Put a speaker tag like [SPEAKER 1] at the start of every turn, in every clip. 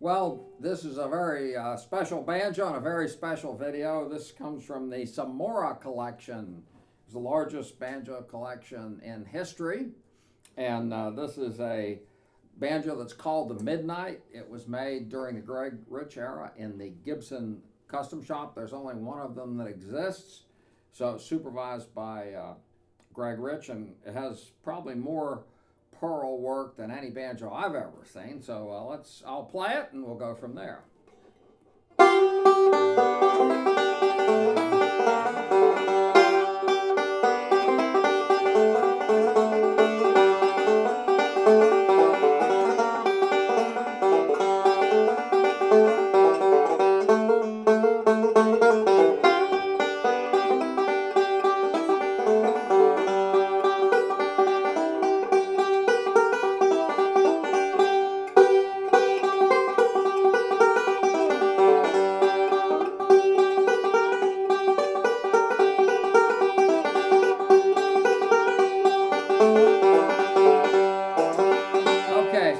[SPEAKER 1] Well, this is a very special banjo and a very special video. This comes from the Samora collection. It's the largest banjo collection in history. And this is a banjo that's called the Midnight. It was made during the Greg Rich era in the Gibson Custom Shop. There's only one of them that exists. So it's supervised by Greg Rich, and it has probably more pearl work than any banjo I've ever seen. So I'll play it and we'll go from there.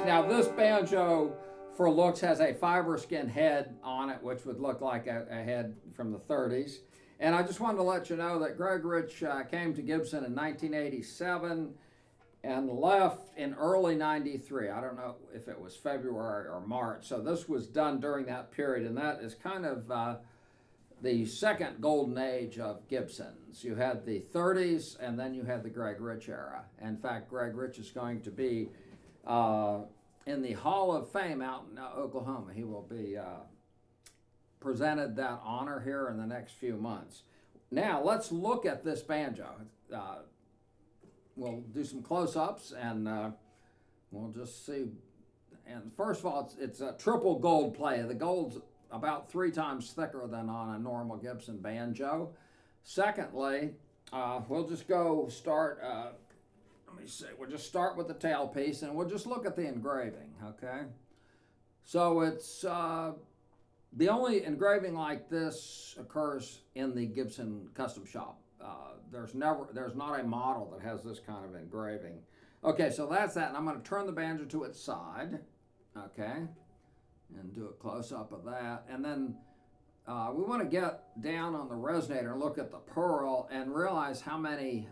[SPEAKER 1] Now this banjo for looks has a fiber skin head on it, which would look like a head from the 30s. And I just wanted to let you know that Greg Rich came to Gibson in 1987 and left in early 93. I don't know if it was February or March. So this was done during that period, and that is kind of the second golden age of Gibsons. You had the 30s, and then you had the Greg Rich era. In fact, Greg Rich is going to be in the Hall of Fame out in Oklahoma. He will be presented that honor here in the next few months. Now let's look at this banjo. We'll do some close-ups and we'll just see. And first of all, it's a triple gold play. The gold's about 3 times thicker than on a normal Gibson banjo. Secondly, we'll just go start. Let me see, we'll just start with the tailpiece and we'll just look at the engraving, okay? So it's, the only engraving like this occurs in the Gibson Custom Shop. There's not a model that has this kind of engraving. Okay, so that's that, and I'm gonna turn the banjo to its side, okay? And do a close-up of that. And then we wanna get down on the resonator and look at the pearl and realize how many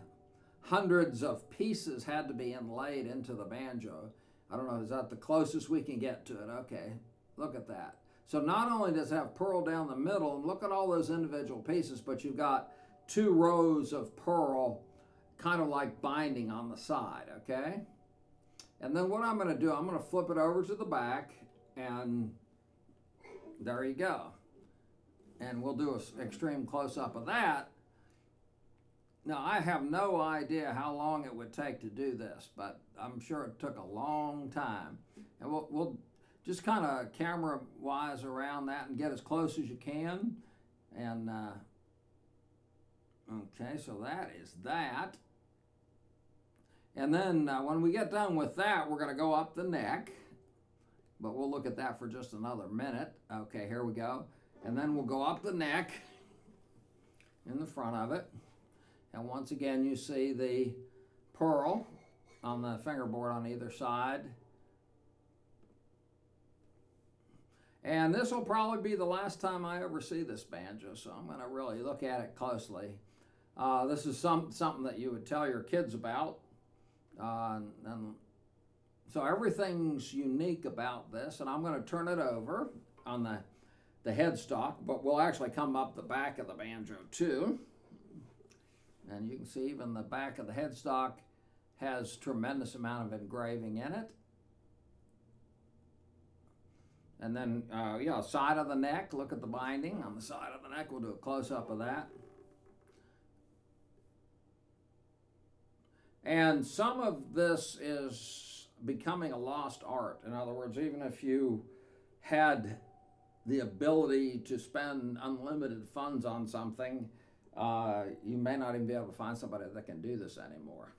[SPEAKER 1] hundreds of pieces had to be inlaid into the banjo. I don't know, is that the closest we can get to it? Okay, look at that. So not only does it have pearl down the middle, and look at all those individual pieces, but you've got 2 rows of pearl kind of like binding on the side, okay? And then what I'm gonna do, I'm gonna flip it over to the back, and there you go. And we'll do an extreme close-up of that. Now, I have no idea how long it would take to do this, but I'm sure it took a long time. And we'll just kind of camera-wise around that and get as close as you can. And, okay, so that is that. And then when we get done with that, we're going to go up the neck. But we'll look at that for just another minute. Okay, here we go. And then we'll go up the neck in the front of it. And once again, you see the pearl on the fingerboard on either side. And this will probably be the last time I ever see this banjo, so I'm going to really look at it closely. This is something that you would tell your kids about. And so everything's unique about this, and I'm going to turn it over on the headstock, but we'll actually come up the back of the banjo too. And you can see even the back of the headstock has tremendous amount of engraving in it. And then, side of the neck, look at the binding on the side of the neck. We'll do a close-up of that. And some of this is becoming a lost art. In other words, even if you had the ability to spend unlimited funds on something, you may not even be able to find somebody that can do this anymore.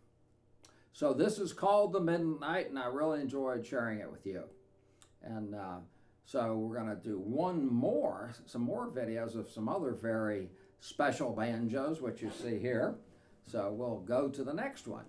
[SPEAKER 1] So this is called the Midnight, and I really enjoyed sharing it with you. And so we're going to do some more videos of some other very special banjos, which you see here. So we'll go to the next one.